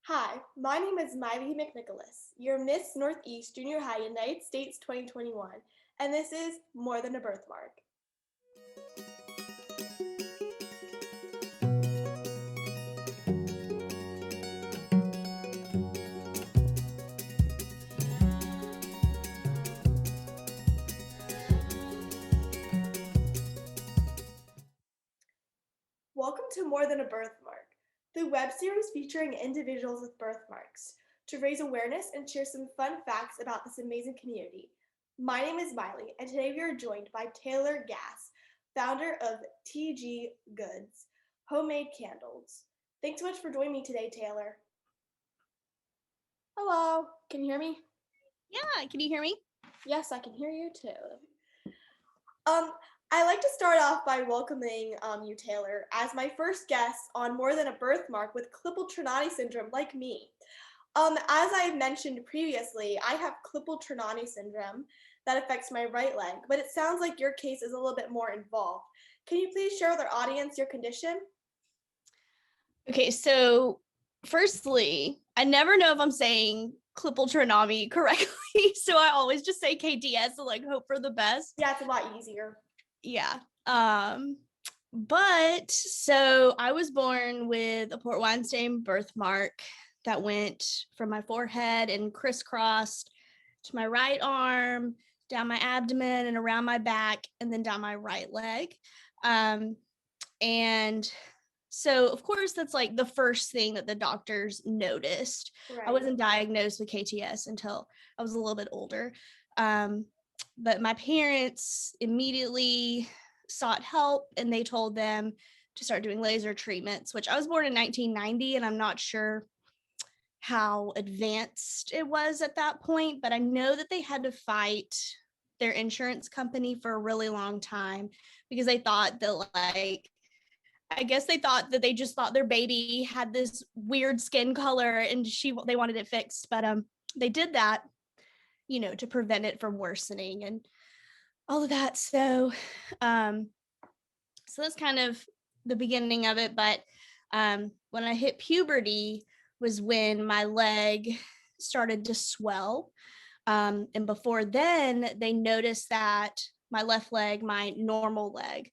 Hi, my name is Miley McNicholas, your Miss Northeast Junior High United States 2021, and this is More Than a Birthmark. Welcome to More Than a Birthmark, the web series featuring individuals with birthmarks, to raise awareness and share some fun facts about this amazing community. My name is Miley, and today we are joined by Taylor Gass, founder of TG Goods, homemade candles. Thanks so much for joining me today, Taylor. Hello, can you hear me? Yeah, can you hear me? Yes, I can hear you too. I like to start off by welcoming you, Taylor, as my first guest on More Than a Birthmark with Klippel-Trenaunay Syndrome, like me. As I mentioned previously, I have Klippel-Trenaunay Syndrome that affects my right leg, but it sounds like your case is a little bit more involved. Can you please share with our audience your condition? Okay, so firstly, I never know if I'm saying Klippel-Trenaunay correctly, so I always just say KTS to hope for the best. Yeah, it's a lot easier. Yeah. But so I was born with a Port Weinstein birthmark that went from my forehead and crisscrossed to my right arm, down my abdomen and around my back, and then down my right leg. And so, of course, that's the first thing that the doctors noticed. Right. I wasn't diagnosed with KTS until I was a little bit older. But my parents immediately sought help and they told them to start doing laser treatments, which I was born in 1990, and I'm not sure how advanced it was at that point, but I know that they had to fight their insurance company for a really long time because they thought that I guess they thought that they just thought their baby had this weird skin color and they wanted it fixed, but they did that, to prevent it from worsening and all of that. So that's kind of the beginning of it. But when I hit puberty was when my leg started to swell. And before then, they noticed that my left leg, my normal leg,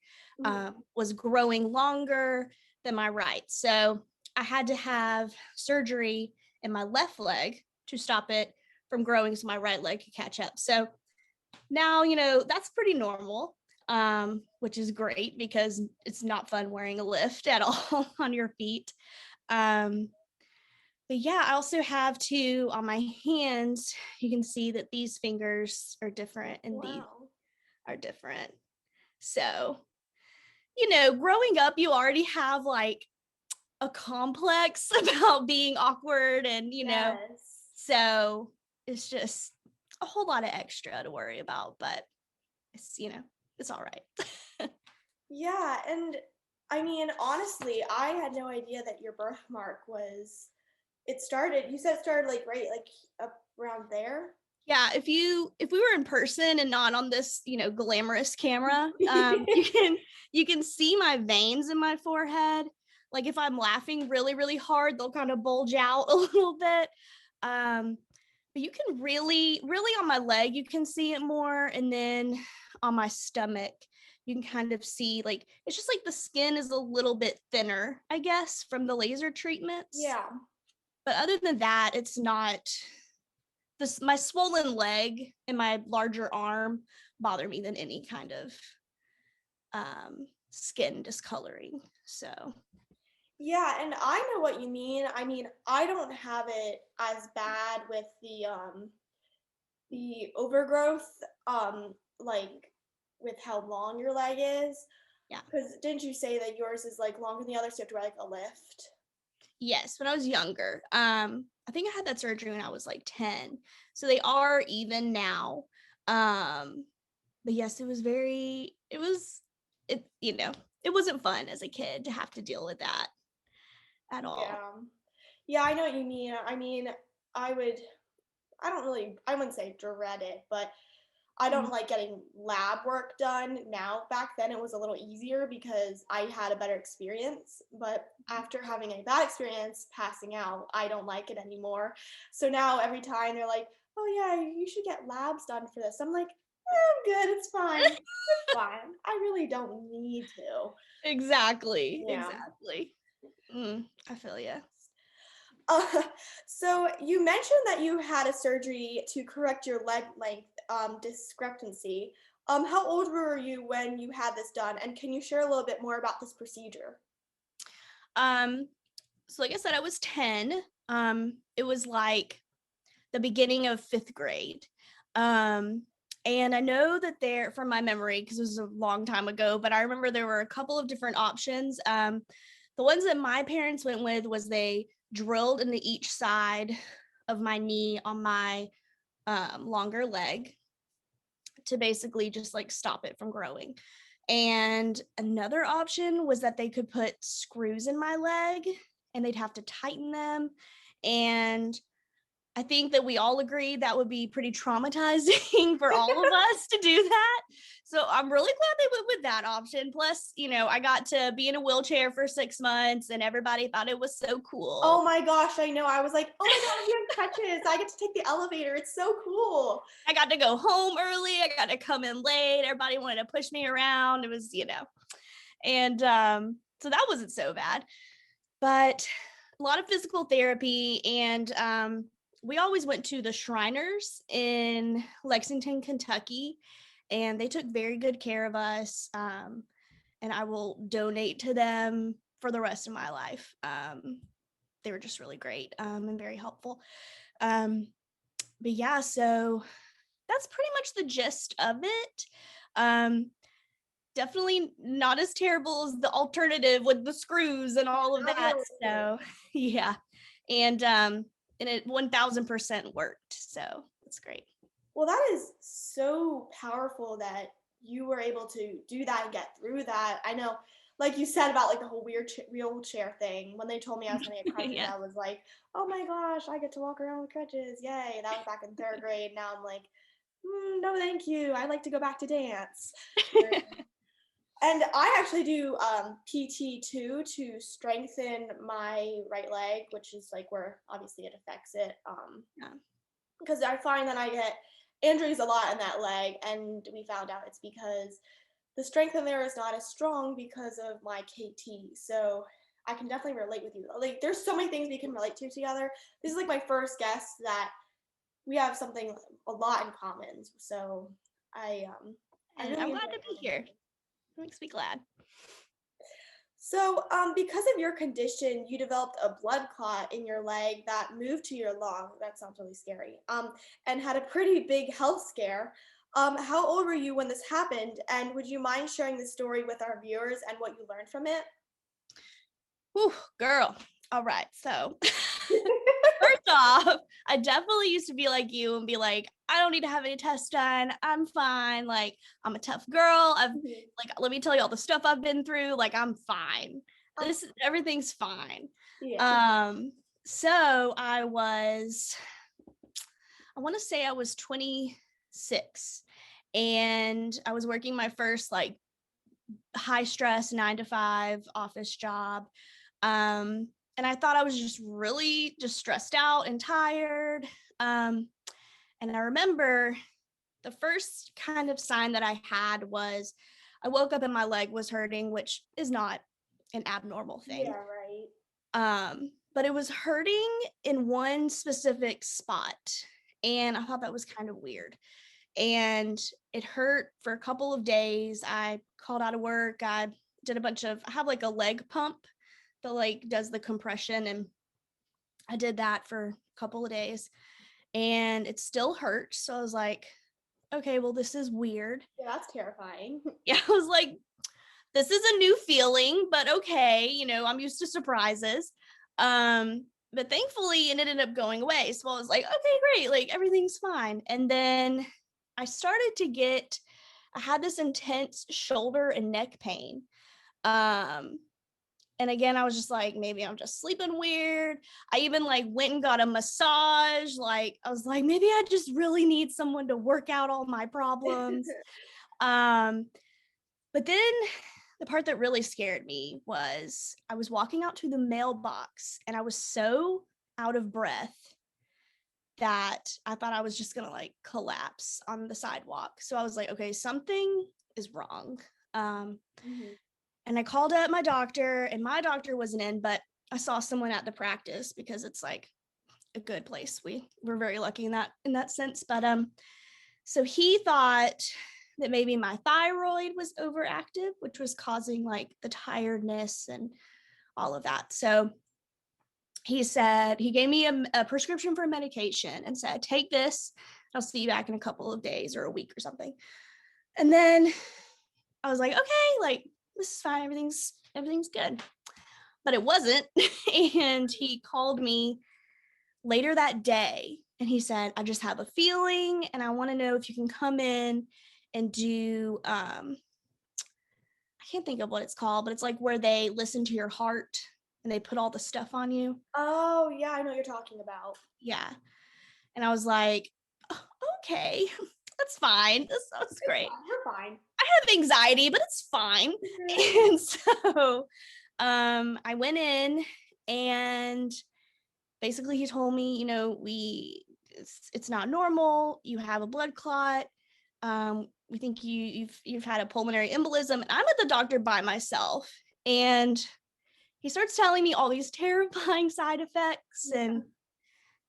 was growing longer than my right. So I had to have surgery in my left leg to stop it from growing so my right leg could catch up. So now, that's pretty normal, which is great because it's not fun wearing a lift at all on your feet. But yeah, I also have on my hands, you can see that these fingers are different and these are different. So, growing up, you already have a complex about being awkward and, so it's just a whole lot of extra to worry about, but it's, it's all right. Yeah, and I mean, honestly, I had no idea that your birthmark was you said it started up around there. Yeah, if we were in person and not on this, glamorous camera, you can see my veins in my forehead. Like if I'm laughing really, really hard, they'll kind of bulge out a little bit. But you can really, really on my leg, you can see it more. And then on my stomach, you can kind of see it's just the skin is a little bit thinner, I guess, from the laser treatments. Yeah. But other than that, it's not my swollen leg and my larger arm bother me than any kind of skin discoloring. So yeah, and I know what you mean. I mean, I don't have it as bad with the overgrowth, like with how long your leg is. Yeah. Because didn't you say that yours is longer than the other, so you have to wear a lift? Yes, when I was younger. I think I had that surgery when I was 10. So they are even now. But yes, it wasn't fun as a kid to have to deal with that at all. Yeah. Yeah, I know what you mean. I mean, I wouldn't say dread it, but I don't like getting lab work done now. Back then it was a little easier because I had a better experience, but after having a bad experience passing out, I don't like it anymore. So now every time they're like, "Oh yeah, you should get labs done for this." I'm like, I'm good, it's fine. It's fine. I really don't need to. Exactly. Yeah. Exactly. I feel you. Uh, so you mentioned that you had a surgery to correct your leg length discrepancy. How old were you when you had this done? And can you share a little bit more about this procedure? Um, so like I said, I was 10. It was like the beginning of 5th grade. And I know that there, from my memory, because it was a long time ago, but I remember there were a couple of different options. The ones that my parents went with was they drilled into each side of my knee on my longer leg to basically just like stop it from growing. And another option was that they could put screws in my leg and they'd have to tighten them. And I think that we all agree that would be pretty traumatizing for all of us to do that. So I'm really glad they went with that option. Plus, I got to be in a wheelchair for 6 months and everybody thought it was so Oh cool. my gosh, I know. I was like, oh my God, you have crutches. I get to take the elevator. It's so cool. I got to go home early. I got to come in late. Everybody wanted to push me around. It was, and so that wasn't so bad. But a lot of physical therapy, and we always went to the Shriners in Lexington, Kentucky, and they took very good care of us. And I will donate to them for the rest of my life. They were just really great and very helpful. But yeah, so that's pretty much the gist of it. Um, Definitely not as terrible as the alternative with the screws and all of that. So yeah. And it 1000% worked. So that's great. Well, that is so powerful that you were able to do that and get through that. I know, like you said about like the whole weird wheelchair thing. When they told me I was going to get crutches, Yeah. I was like, "Oh my gosh, I get to walk around with crutches! Yay!" That was back in 3rd grade. Now I'm like, "No, thank you. I'd like to go back to dance." And I actually do PT too to strengthen my right leg, which is like where obviously it affects it. Yeah. Because I find that I get injuries a lot in that leg, and we found out it's because the strength in there is not as strong because of my KT. So I can definitely relate with you. Like, there's so many things we can relate to together. This is like my first guess that we have something a lot in common. So I And really I'm enjoy glad to be having here. you. It makes me glad. So, because of your condition, you developed a blood clot in your leg that moved to your lung. That sounds really scary. And had a pretty big health scare. How old were you when this happened? And would you mind sharing the story with our viewers and what you learned from it? Whew, girl. All right. So first off, I definitely used to be like you and be like, I don't need to have any tests done. I'm fine. Like, I'm a tough girl. Mhm. Let me tell you all the stuff I've been through. Like, I'm fine. Um, Everything's fine. yeah. So I want to say I was 26 and I was working my first like high stress 9 to 5 office job. And I thought I was just really just stressed out and tired. And I remember the first kind of sign that I had was I woke up and my leg was hurting, which is not an abnormal thing. Yeah, right. But it was hurting in one specific spot. And I thought that was kind of weird. And it hurt for a couple of days. I called out of work. I have like a leg pump that like does the compression. And I did that for a couple of days and it still hurt. So I was like, okay, well, this is weird. Yeah, that's terrifying. Yeah, I was like, this is a new feeling, but okay, I'm used to surprises. But thankfully it ended up going away. So I was like, okay, great, like everything's fine. And then I had this intense shoulder and neck pain. Um, And again, I was just like, maybe I'm just sleeping weird. I even like went and got a massage. Like, I was like, maybe I just really need someone to work out all my problems. But then the part that really scared me was I was walking out to the mailbox and I was so out of breath that I thought I was just gonna like collapse on the sidewalk. So I was like, okay, something is wrong. Mhm. And I called up my doctor, and my doctor wasn't in, but I saw someone at the practice because it's like a good place. We're very lucky in that sense. But so he thought that maybe my thyroid was overactive, which was causing like the tiredness and all of that. So he said, he gave me a prescription for medication and said, take this. I'll see you back in a couple of days or a week or something. And then I was like, okay, like this is fine. Everything's good. But it wasn't. And he called me later that day and he said, I just have a feeling and I want to know if you can come in and do I can't think of what it's called, but it's like where they listen to your heart and they put all the stuff on you. Oh, yeah, I know what you're talking about. Yeah. And I was like, "Oh, okay, that's fine. This sounds great. You're fine. I have anxiety, but it's fine." And so I went in and basically he told me, you know, it's not normal. You have a blood clot. We think you've had a pulmonary embolism. And I'm at the doctor by myself. And he starts telling me all these terrifying side effects. And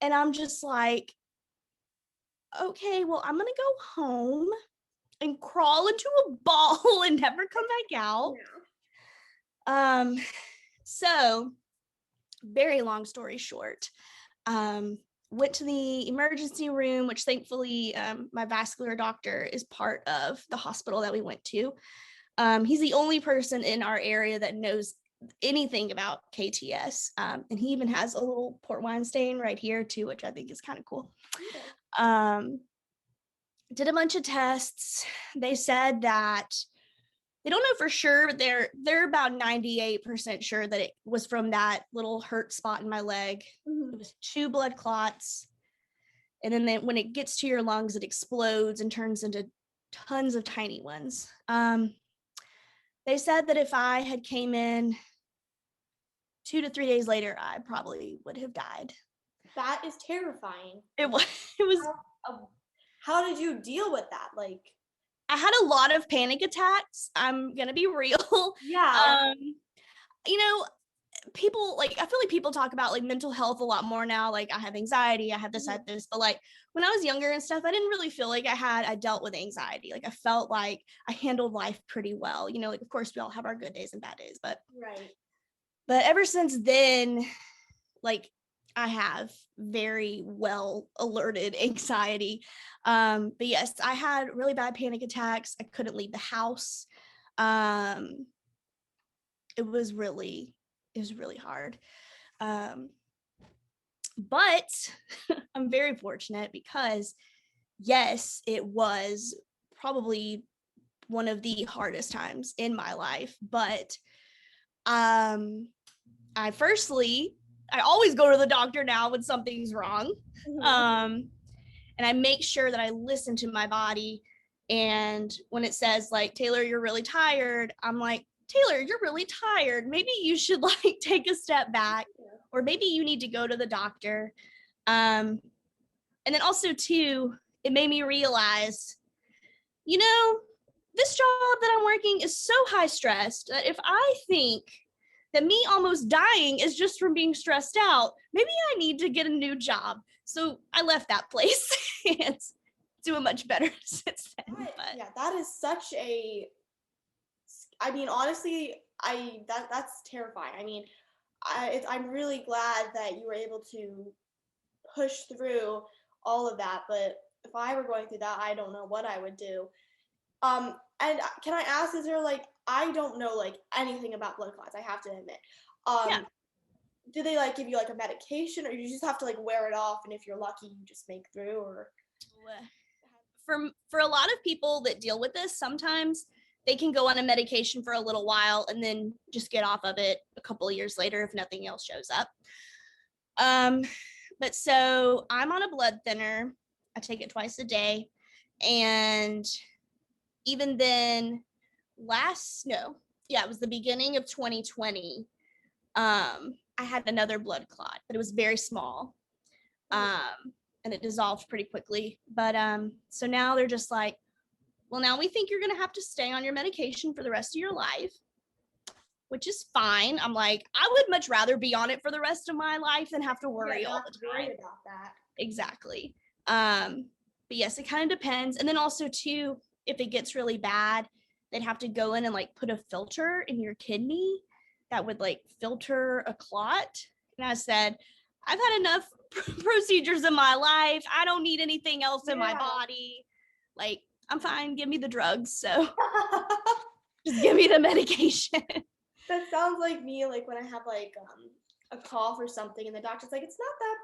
I'm just like, okay, well, I'm gonna go home and crawl into a ball and never come back out. Yeah. So very long story short, went to the emergency room, which thankfully my vascular doctor is part of the hospital that we went to. He's the only person in our area that knows anything about KTS. And he even has a little port wine stain right here too, which I think is kind of cool. Did a bunch of tests. They said that they don't know for sure, but they're about 98% sure that it was from that little hurt spot in my leg. It was 2 blood clots. And then when it gets to your lungs, it explodes and turns into tons of tiny ones. They said that if I had came in 2 to 3 days later, I probably would have died. That is terrifying. It was. How did you deal with that? Like, I had a lot of panic attacks. I'm gonna be real. yeah. You know, people like I feel like people talk about like mental health a lot more now. Like I have anxiety, I have this, I have this. But like when I was younger and stuff, I didn't really feel like I dealt with anxiety. Like I felt like I handled life pretty well. You know, like of course we all have our good days and bad days, but ever since then, like I have very well alerted anxiety. But yes, I had really bad panic attacks. I couldn't leave the house. It was really hard. But I'm very fortunate because yes, it was probably one of the hardest times in my life. But I always go to the doctor now when something's wrong. And I make sure that I listen to my body. And when it says like, Taylor, you're really tired, I'm like, Taylor, you're really tired. Maybe you should like take a step back, or maybe you need to go to the doctor. And then also too, it made me realize, you know, this job that I'm working is so high stressed that if I think that me almost dying is just from being stressed out, maybe I need to get a new job. So I left that place and doing much better since then. Yeah, that is such a, I mean, honestly, that's terrifying. I mean, I'm really glad that you were able to push through all of that. But if I were going through that, I don't know what I would do. And can I ask, is there like, I don't know like anything about blood clots, I have to admit. Yeah. Do they like give you like a medication, or you just have to like wear it off, and if you're lucky, you just make through? Or For a lot of people that deal with this, sometimes they can go on a medication for a little while and then just get off of it a couple of years later if nothing else shows up. But so I'm on a blood thinner. I take it twice a day. And even then, it was the beginning of 2020. I had another blood clot, but it was very small. And it dissolved pretty quickly. But so now they're just like, well, now we think you're going to have to stay on your medication for the rest of your life, which is fine. I'm like, I would much rather be on it for the rest of my life than have to worry all the time. About that. Exactly. But yes, it kind of depends. And then also too, if it gets really bad, they'd have to go in and like put a filter in your kidney that would like filter a clot. And I said, I've had enough procedures in my life. I don't need anything else in my body. Like, I'm fine. Give me the drugs. So just give me the medication. That sounds like me, like when I have like a cough or something and the doctor's like, it's not that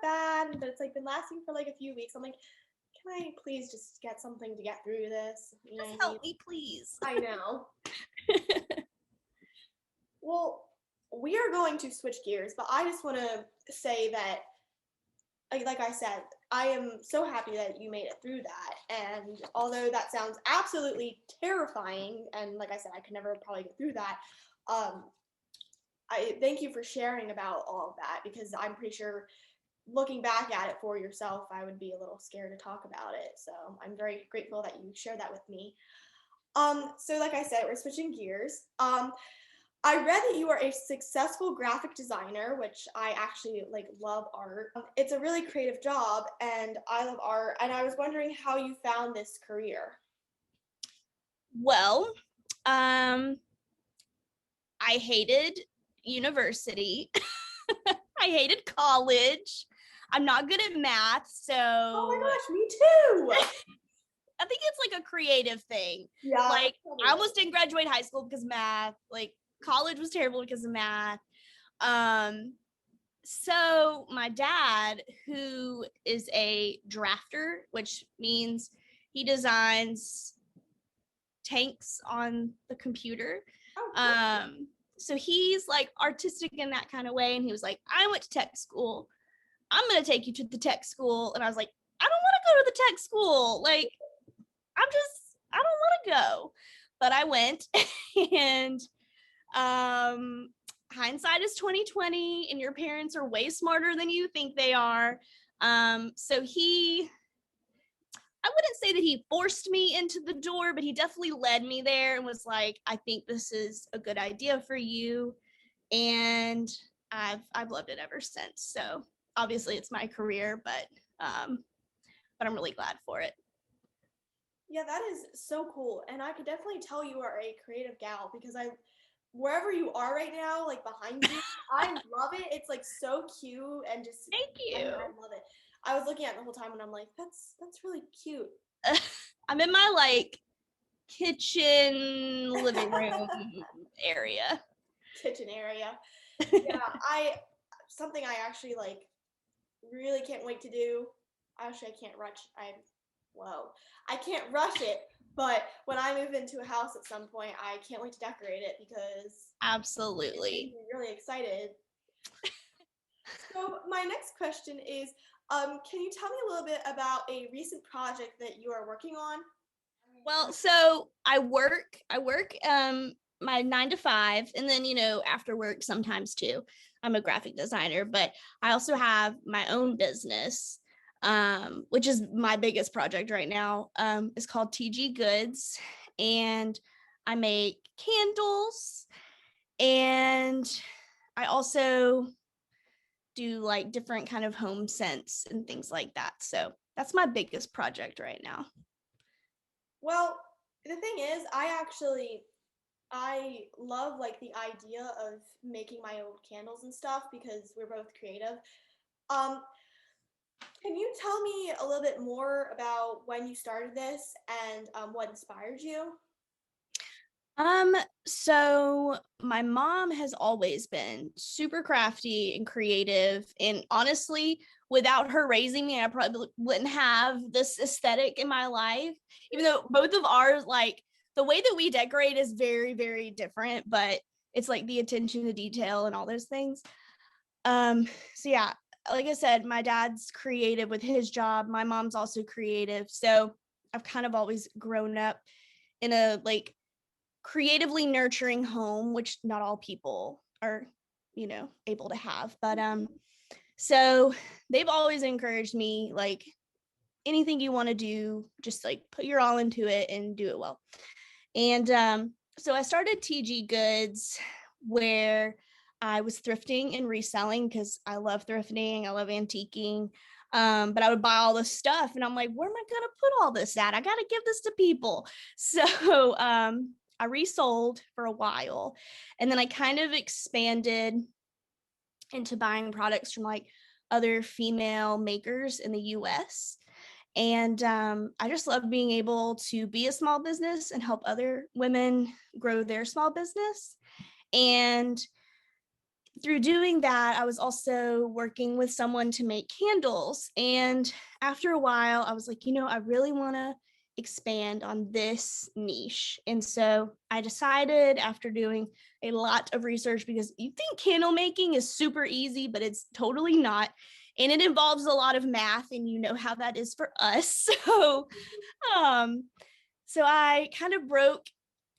bad, but it's like been lasting for like a few weeks. I'm like, can I please just get something to get through this? You know, just help me, please. I know. Well, we are going to switch gears, but I just want to say that, like I said, I am so happy that you made it through that. And although that sounds absolutely terrifying, and like I said, I could never probably get through that, I thank you for sharing about all of that, because I'm pretty sure looking back at it for yourself, I would be a little scared to talk about it. So I'm very grateful that you shared that with me. So like I said, we're switching gears. I read that you are a successful graphic designer, which I actually like love art. It's a really creative job and I love art. And I was wondering how you found this career. Well, I hated university. I hated college. I'm not good at math, so. Oh my gosh, me too. I think it's like a creative thing. Yeah. Like, I almost didn't graduate high school because of math. Like, college was terrible because of math. So my dad, who is a drafter, which means he designs tanks on the computer. So he's like artistic in that kind of way. And he was like, I went to tech school. I'm going to take you to the tech school. And I was like, I don't want to go to the tech school. Like, I don't want to go. But I went and hindsight is 2020 and your parents are way smarter than you think they are. So I wouldn't say that he forced me into the door, but he definitely led me there and was like, I think this is a good idea for you. And I've loved it ever since. So obviously it's my career, but I'm really glad for it. Yeah, that is so cool. And I could definitely tell you are a creative gal, because wherever you are right now, like behind you, I love it. It's like so cute and just thank you. I love it. I was looking at it the whole time and I'm like, that's really cute. I'm in my like kitchen living room area. Kitchen area. Yeah, something I actually like really can't wait to do. Actually, I can't rush it, but when I move into a house at some point, I can't wait to decorate it, because absolutely I'm really excited. So my next question is, can you tell me a little bit about a recent project that you are working on? Well, so I work my 9 to 5, and then, after work sometimes too. I'm a graphic designer, but I also have my own business, which is my biggest project right now. It's called TG Goods, and I make candles, and I also do like different kind of home scents and things like that. So that's my biggest project right now. Well, the thing is, I love like the idea of making my own candles and stuff, because we're both creative. Can you tell me a little bit more about when you started this and what inspired you? So my mom has always been super crafty and creative, and honestly, without her raising me, I probably wouldn't have this aesthetic in my life, even though both of ours like the way that we decorate is very, very different, but it's like the attention to detail and all those things. So yeah, like I said, my dad's creative with his job. My mom's also creative. So I've kind of always grown up in a like creatively nurturing home, which not all people are, able to have. But so they've always encouraged me, like, anything you want to do, just like put your all into it and do it well. And so I started TG Goods, where I was thrifting and reselling because I love thrifting. I love antiquing. But I would buy all this stuff and I'm like, where am I going to put all this at? I got to give this to people. So I resold for a while. And then I kind of expanded into buying products from like other female makers in the US. And I just love being able to be a small business and help other women grow their small business. And through doing that, I was also working with someone to make candles. And after a while, I was like, I really want to expand on this niche. And so I decided, after doing a lot of research, because you think candle making is super easy, but it's totally not. And it involves a lot of math, and you know how that is for us. Um, so I kind of broke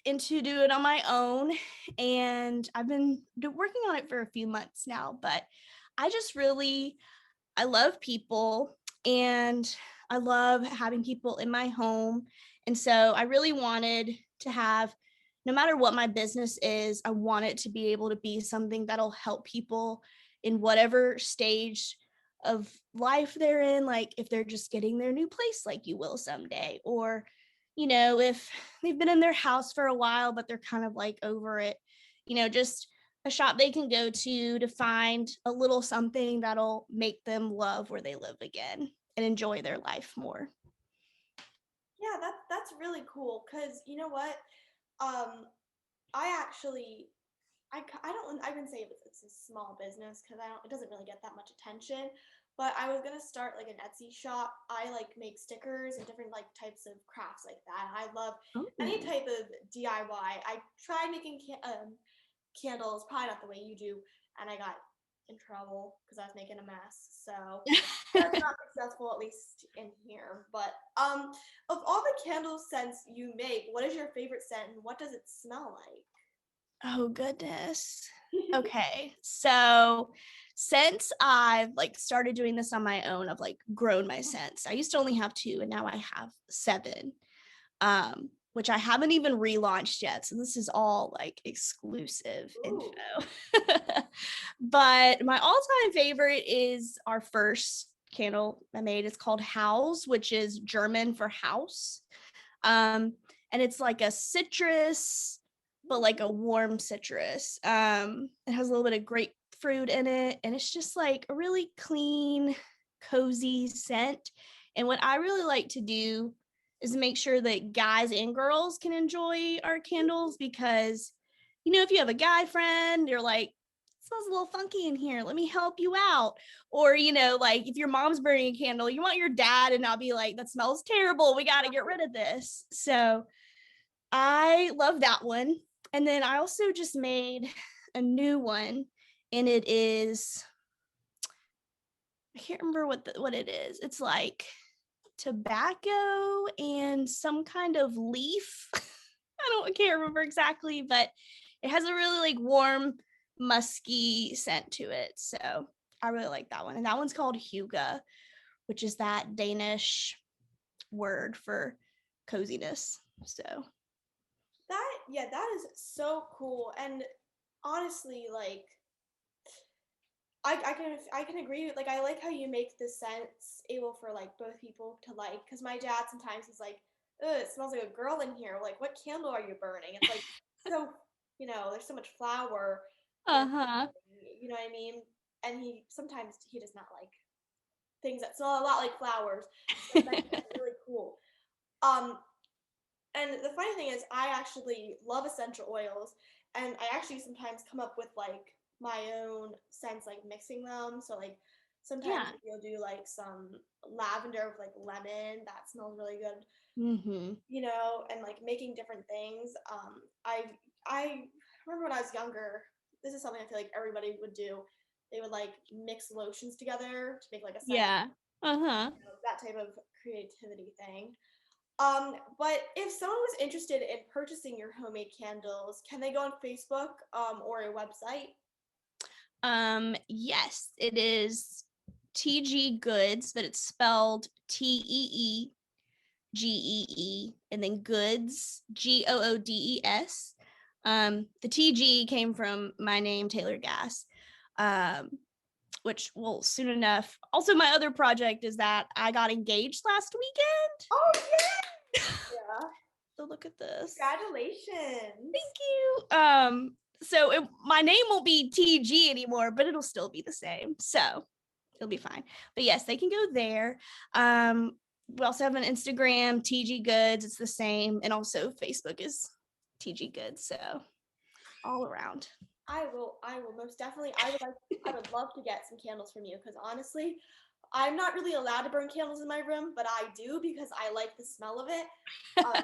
into do it on my own, and I've been working on it for a few months now, but I love people, and I love having people in my home. And so I really wanted to have, no matter what my business is, I want it to be able to be something that'll help people in whatever stage of life they're in, like if they're just getting their new place like you will someday, or if they've been in their house for a while but they're kind of like over it, just a shop they can go to find a little something that'll make them love where they live again and enjoy their life more. Yeah, that's really cool, because you know what? I actually I wouldn't say it's a small business, because it doesn't really get that much attention. But I was gonna start like an Etsy shop. I like make stickers and different like types of crafts like that. I love any Oh. type of DIY. I tried making candles, probably not the way you do, and I got in trouble because I was making a mess. So that's not successful, at least in here. But of all the candle scents you make, what is your favorite scent, and what does it smell like? Oh goodness. Okay. So since I've like started doing this on my own, I've like grown my scents. I used to only have 2 and now I have 7. Which I haven't even relaunched yet. So this is all like exclusive Ooh. info. But my all-time favorite is our first candle I made. It's called House, which is German for house. And it's like a citrus, but like a warm citrus. It has a little bit of grapefruit in it, and it's just like a really clean, cozy scent. And what I really like to do is make sure that guys and girls can enjoy our candles, because if you have a guy friend, you're like, it smells a little funky in here, let me help you out. Or like if your mom's burning a candle, you want your dad and not be like, that smells terrible, we got to get rid of this. So I love that one. And then I also just made a new one, and it is, I can't remember what it is. It's like tobacco and some kind of leaf. I can't remember exactly, but it has a really like warm, musky scent to it. So I really like that one. And that one's called Hygge, which is that Danish word for coziness. So That is so cool. And honestly, like I can agree with, like, I like how you make the scents able for like both people to like, because my dad sometimes he's like, ugh, it smells like a girl in here. Like, what candle are you burning? It's like, so, there's so much flour in, uh-huh. you know what I mean? And he does not like things that smell a lot like flowers. So that's really cool. Um, and the funny thing is, I actually love essential oils, and I actually sometimes come up with like my own scents, like mixing them. So like Sometimes Yeah. you'll do like some lavender with like lemon. That smells really good. Mm-hmm. And like making different things. I remember when I was younger, this is something I feel like everybody would do. They would like mix lotions together to make like a scent, Yeah. Uh-huh. that type of creativity thing. But if someone was interested in purchasing your homemade candles, can they go on Facebook or a website? Yes, it is TG Goods, but it's spelled TEEGEE, and then Goods, GOODES. The TG came from my name, Taylor Gass, which will soon enough. Also, my other project is that I got engaged last weekend. Oh yeah! Yeah. So look at this. Congratulations. Thank you. So my name won't be TG anymore, but it'll still be the same. So it'll be fine. But yes, they can go there. We also have an Instagram, TG Goods. It's the same. And also Facebook is TG Goods. So all around. I will most definitely. I would love to get some candles from you because honestly, I'm not really allowed to burn candles in my room, but I do because I like the smell of it. Um,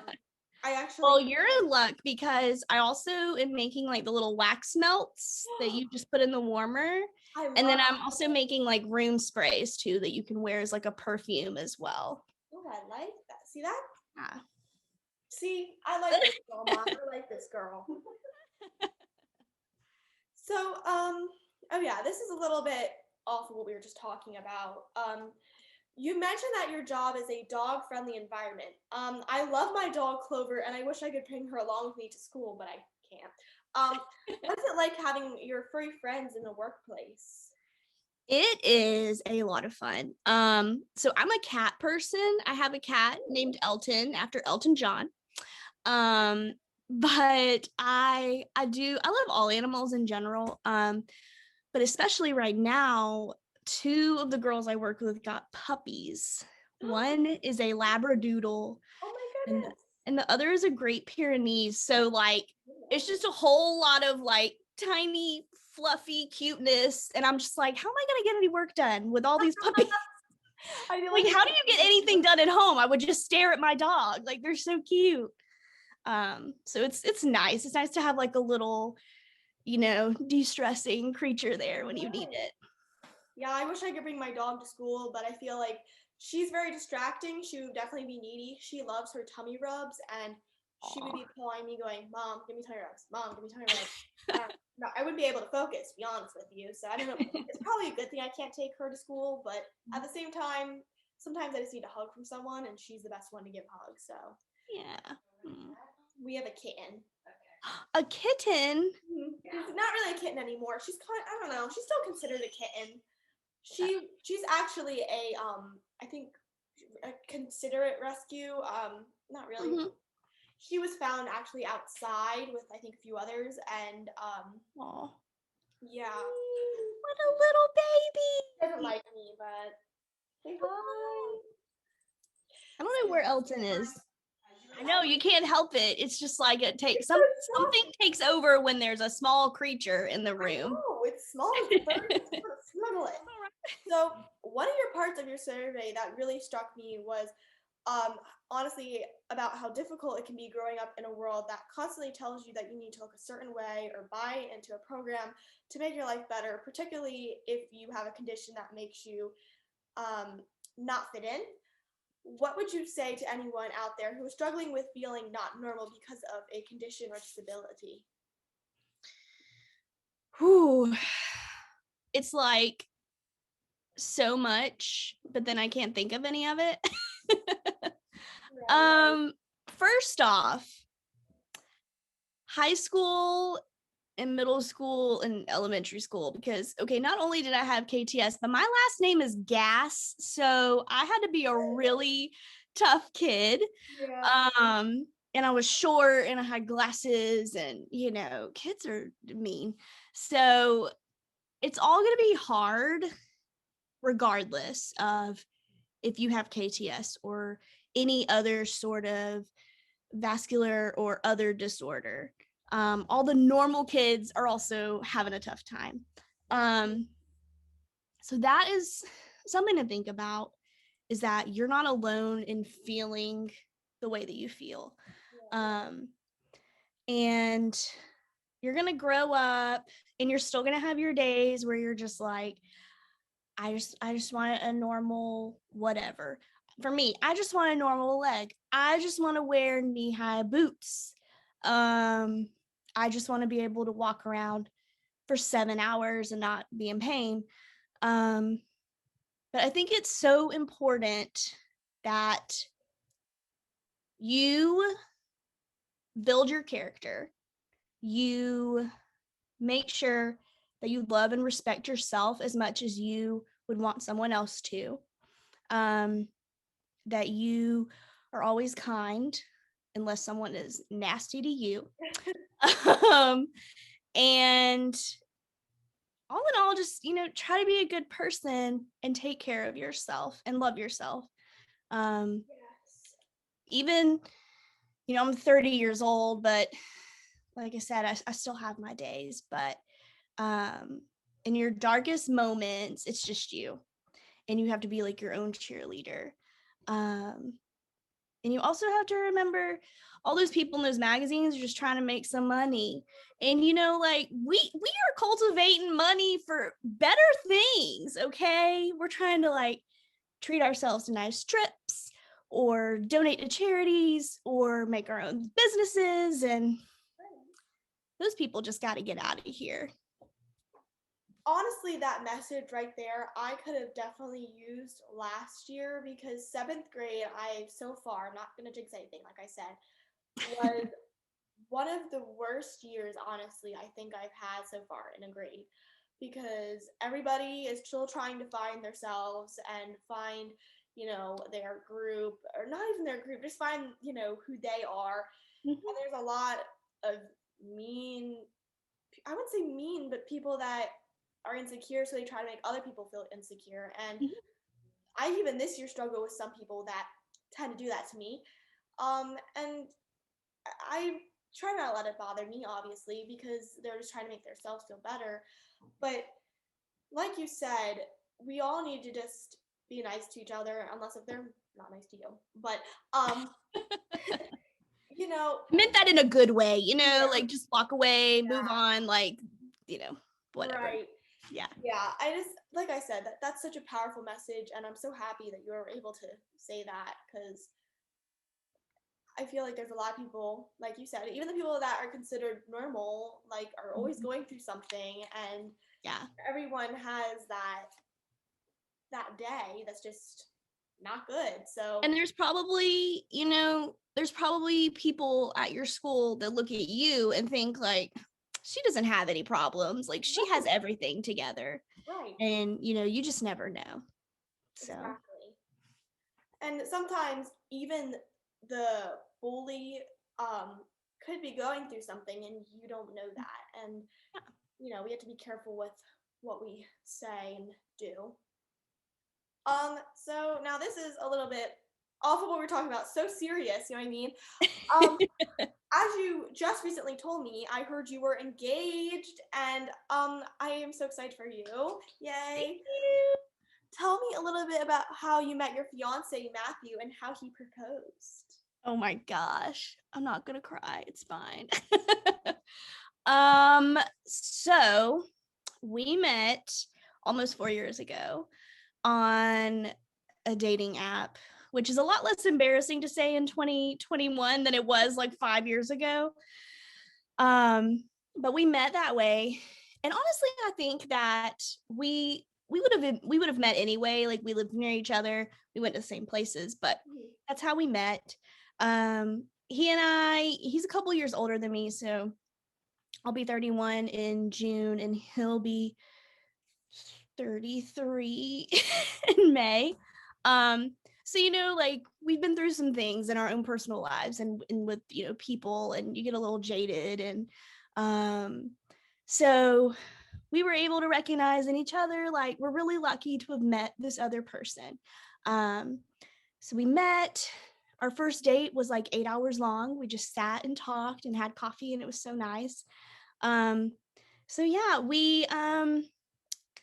I Well, actually you're in luck because I also am making like the little wax melts that you just put in the warmer. I And then love. I'm also making like room sprays too that you can wear as like a perfume as well. Oh, I like that. See that? Yeah. See, I like this girl, Mom. I like this girl. So, oh yeah, this is a little bit off of what we were just talking about. You mentioned that your job is a dog-friendly environment. I love my dog Clover, and I wish I could bring her along with me to school, but I can't. What's it like having your furry friends in the workplace? It is a lot of fun. So I'm a cat person. I have a cat named Elton after Elton John. Um, but I love all animals in general. But especially right now, two of the girls I work with got puppies. One is a Labradoodle, Oh my and goodness. and the other is a Great Pyrenees. So like it's just a whole lot of like tiny fluffy cuteness, and I'm just like, how am I gonna get any work done with all these puppies? I feel Like, like how do you get anything done at home? I would just stare at my dog. Like, they're so cute. So it's nice. It's nice to have like a little, de-stressing creature there when you need it. Yeah, I wish I could bring my dog to school, but I feel like she's very distracting. She would definitely be needy. She loves her tummy rubs, and she would Aw. be pulling me, going, "Mom, give me tummy rubs. Mom, give me tummy rubs." No, I wouldn't be able to focus, to be honest with you. So I don't know. It's probably a good thing I can't take her to school, but at the same time, sometimes I just need a hug from someone, and she's the best one to give hugs. So Yeah. we have a kitten. A kitten? She's not really a kitten anymore. I don't know. She's still considered a kitten. She's actually a I think a considerate rescue. Not really. Mm-hmm. She was found actually outside with I think a few others, and Aw. yeah, What a little she doesn't baby. like me, but say hi. I don't know where Elton is. I know you can't help it. It's just like it takes So something takes over when there's a small creature in the room. oh, it's small. It's bird. It's snuggle it. So one of your parts of your survey that really struck me was honestly about how difficult it can be growing up in a world that constantly tells you that you need to look a certain way or buy into a program to make your life better, particularly if you have a condition that makes you not fit in. What would you say to anyone out there who is struggling with feeling not normal because of a condition or disability? Whew. It's like so much, but then I can't think of any of it. Right. First off, high school and middle school and elementary school, because okay, not only did I have KTS, but my last name is Gass, so I had to be a really tough kid. Yeah. And I was short and I had glasses, and kids are mean. So it's all going to be hard regardless of if you have KTS or any other sort of vascular or other disorder. All the normal kids are also having a tough time. So that is something to think about, is that you're not alone in feeling the way that you feel. And you're going to grow up and you're still going to have your days where you're just like, I just want a normal whatever. For me, I just want a normal leg. I just want to wear knee-high boots. I just want to be able to walk around for 7 hours and not be in pain. But I think it's so important that you build your character. You make sure that you love and respect yourself as much as you would want someone else to. That you are always kind, unless someone is nasty to you. And all in all, just, try to be a good person and take care of yourself and love yourself. Yes. Even, I'm 30 years old, but like I said, I still have my days, but in your darkest moments, it's just you, and you have to be like your own cheerleader. And you also have to remember all those people in those magazines are just trying to make some money. And, like we are cultivating money for better things. Okay. We're trying to like treat ourselves to nice trips or donate to charities or make our own businesses. And those people just got to get out of here. Honestly, that message right there, I could have definitely used last year, because 7th grade, so far, I'm not going to jinx anything, like I said, was one of the worst years, honestly, I think I've had so far in a grade, because everybody is still trying to find themselves and find, their group, or not even their group, just find, who they are. Mm-hmm. And there's a lot of I wouldn't say mean, but people that are insecure, so they try to make other people feel insecure. And Mm-hmm. I even this year struggle with some people that tend to do that to me. And I try not to let it bother me, obviously, because they're just trying to make themselves feel better. But like you said, we all need to just be nice to each other, unless if they're not nice to you. But I meant that in a good way, yeah. like just walk away, move on, like, whatever. Right. Yeah. Yeah, I just, like I said, that's such a powerful message, and I'm so happy that you were able to say that, because I feel like there's a lot of people, like you said, even the people that are considered normal, like, are always going through something, and yeah, everyone has that day that's just not good. So, and there's probably people at your school that look at you and think like, she doesn't have any problems, like she has everything together. Right. And you just never know. So exactly. And sometimes even the bully could be going through something, and you don't know that. And we have to be careful with what we say and do. So now this is a little bit off of what we're talking about, so serious, you know what I mean? As you just recently told me, I heard you were engaged, and I am so excited for you. Yay. Thank you. Tell me a little bit about how you met your fiance, Matthew, and how he proposed. Oh my gosh, I'm not gonna cry, it's fine. So we met almost 4 years ago on a dating app, which is a lot less embarrassing to say in 2021 than it was like 5 years ago. But we met that way. And honestly, I think that we would have met anyway. Like, we lived near each other, we went to the same places, but that's how we met. He's a couple years older than me, so I'll be 31 in June and he'll be 33 in May. So like, we've been through some things in our own personal lives and with people, and you get a little jaded, and so we were able to recognize in each other, like, we're really lucky to have met this other person. So we met. Our first date was like 8 hours long. We just sat and talked and had coffee, and it was so nice. So yeah, we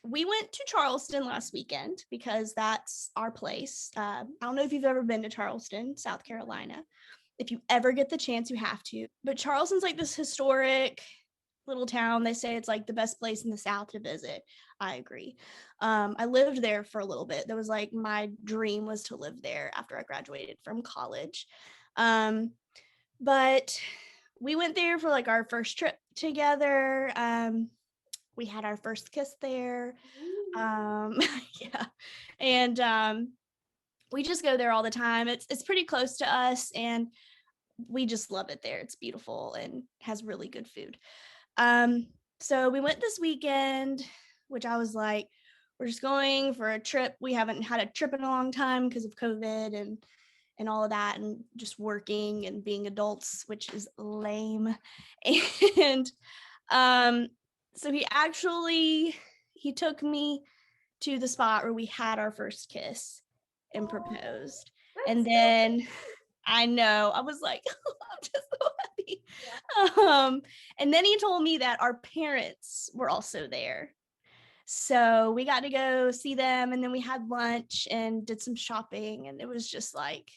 we went to Charleston last weekend because that's our place. I don't know if you've ever been to Charleston, South Carolina. If you ever get the chance, you have to. But Charleston's like this historic little town. They say it's like the best place in the South to visit. I agree. I lived there for a little bit. That was like my dream was to live there after I graduated from college. But we went there for like our first trip together. We had our first kiss there. Yeah. And we just go there all the time. It's pretty close to us and we just love it there. It's beautiful and has really good food. So we went this weekend, which I was like, we're just going for a trip. We haven't had a trip in a long time because of COVID and all of that and just working and being adults, which is lame. And so he took me to the spot where we had our first kiss and proposed. And then I know, I was like, I'm just so happy. Yeah. And then he told me that our parents were also there. So we got to go see them, and then we had lunch and did some shopping, and it was just like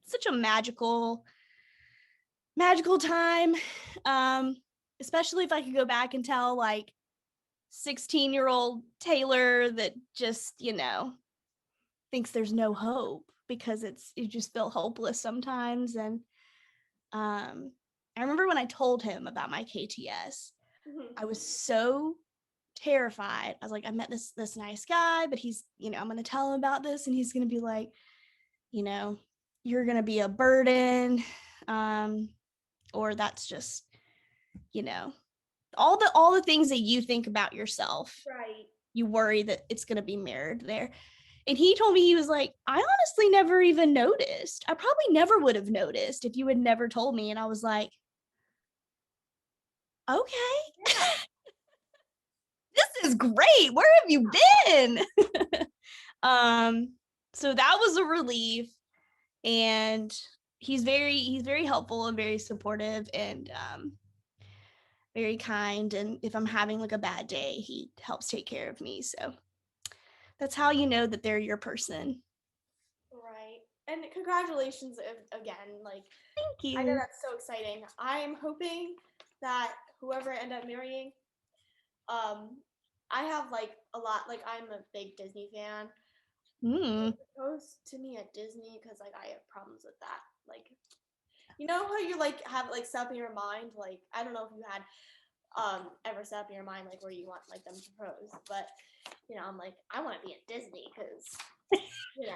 such a magical time. Especially if I could go back and tell like 16-year-old Taylor that just, thinks there's no hope because you just feel hopeless sometimes. And I remember when I told him about my KTS, I was so terrified. I was like, I met this nice guy, but he's, I'm going to tell him about this and he's going to be like, you're going to be a burden. Or that's just, all the things that you think about yourself. Right. You worry that it's going to be mirrored there. And he told me, he was like, I honestly never even noticed. I probably never would have noticed if you had never told me. And I was like, okay, yeah. This is great. Where have you been? So that was a relief. And he's very helpful and very supportive and very kind. And if I'm having like a bad day, he helps take care of me. So that's how you know that they're your person. Right. And congratulations again. Like, thank you. I know that's so exciting. I'm hoping that whoever I end up marrying, I have like a lot, like I'm a big Disney fan. Propose to me at Disney because like I have problems with that. Like, you know how you like have like set up in your mind, like I don't know if you had ever set up in your mind like where you want like them to propose, but I'm like I want to be at Disney because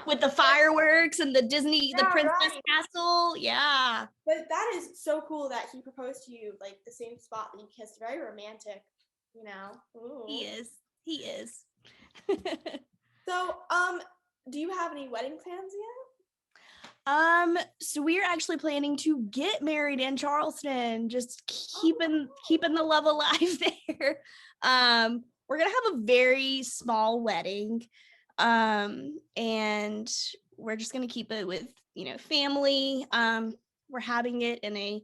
with the fireworks and the Disney, the princess castle. Yeah. But that is so cool that he proposed to you like the same spot that you kissed. Very romantic, Ooh. He is. So, do you have any wedding plans yet? So we're actually planning to get married in Charleston, just keeping the love alive there. We're gonna have a very small wedding. And we're just gonna keep it with family. We're having it in a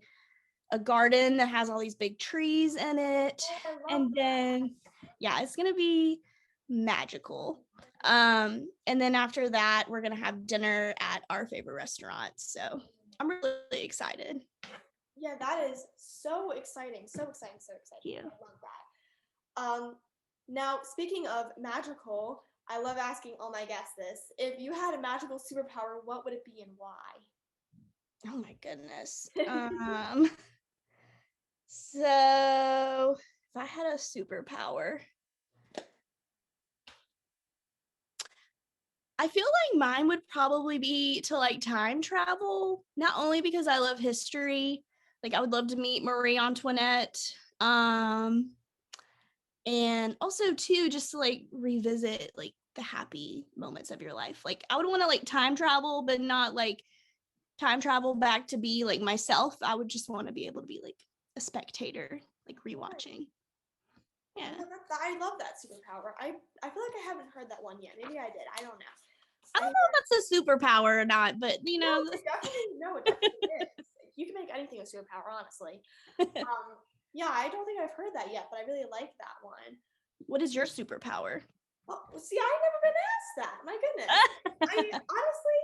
garden that has all these big trees in it. And then it's gonna be magical. And then after that, we're gonna have dinner at our favorite restaurant. So I'm really excited. Yeah, that is so exciting. So exciting. Yeah. I love that. Now, speaking of magical, I love asking all my guests this. If you had a magical superpower, what would it be and why? Oh my goodness. So if I had a superpower, I feel like mine would probably be to like time travel, not only because I love history, like I would love to meet Marie Antoinette, and also too, just to like revisit like the happy moments of your life. Like I would want to like time travel, but not like time travel back to be like myself. I would just want to be able to be like a spectator, like rewatching. Yeah. I love that superpower. I feel like I haven't heard that one yet. Maybe I did. I don't know. I don't know if that's a superpower or not, but No, it definitely is. You can make anything a superpower, honestly. Yeah, I don't think I've heard that yet, but I really like that one. What is your superpower? Oh, see, I've never been asked that. My goodness. I honestly,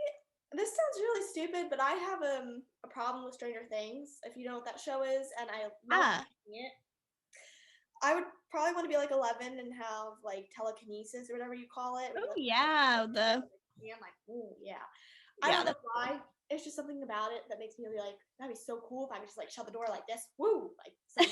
this sounds really stupid, but I have a problem with Stranger Things, if you know what that show is, and I love Ah, watching it. I would probably want to be like 11 and have like telekinesis or whatever you call it. Where oh you, like, yeah, I'm like, oh yeah. I yeah, don't know why. It's just something about it that makes me be like, that'd be so cool if I could just like shut the door like this. Woo! Like,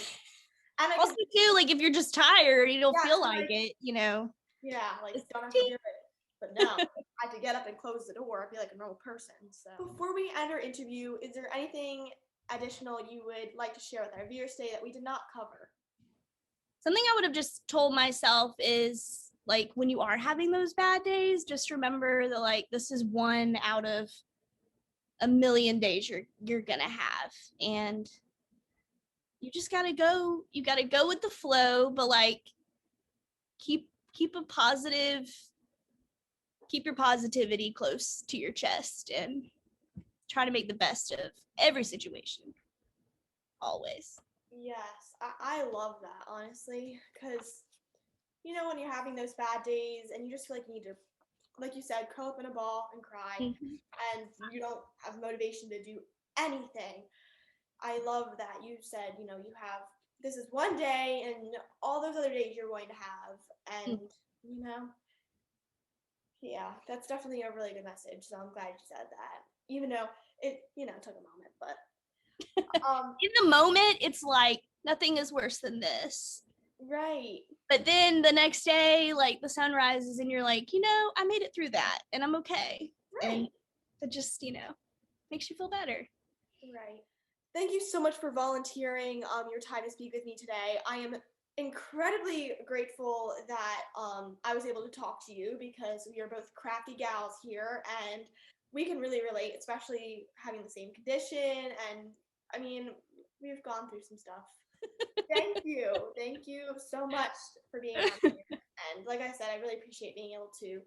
and I also could, too, like if you're just tired, you don't yeah, feel so like like, it, you know. yeah, like Just don't have to ting. do it. But no, I had to get up and close the door. I'd be like a normal person. So before we end our interview, is there anything additional you would like to share with our viewers today that we did not cover? Something I would have just told myself is like when you are having those bad days, just remember that like this is one out of a million days you're gonna have, and you gotta go with the flow, but like keep a positive, keep your positivity close to your chest and try to make the best of every situation always. Yes, I love that, honestly, because, you know, when you're having those bad days and you just feel like you need to, like you said, curl up in a ball and cry, Mhm. and you don't have motivation to do anything. I love that you said, you know, you have this is one day and all those other days you're going to have. And, you know, yeah, that's definitely a really good message. So I'm glad you said that. Even though it, you know, took a moment, but In the moment it's like nothing is worse than this, right. but then the next day like the sun rises and you're like, you know, I made it through that and I'm okay, and Right. that just, you know, makes you feel better. Right. Thank you so much for volunteering your time to speak with me today. I am incredibly grateful that I was able to talk to you because we are both crafty gals here and we can really relate, especially having the same condition. And I mean, we've gone through some stuff. Thank you. Thank you so much for being on here. And like I said, I really appreciate being able to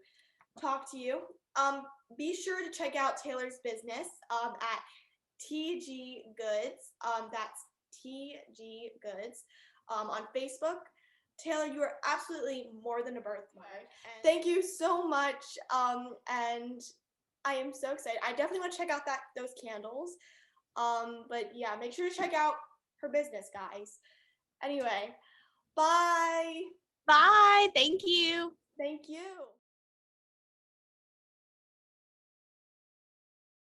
talk to you. Um, be sure to check out Taylor's business at TG Goods. That's TG Goods on Facebook. Taylor, you are absolutely more than a birthmark. Thank you so much. And I am so excited. I definitely want to check out those candles. But yeah, make sure to check out her business, guys. Anyway, bye. Bye, thank you. Thank you.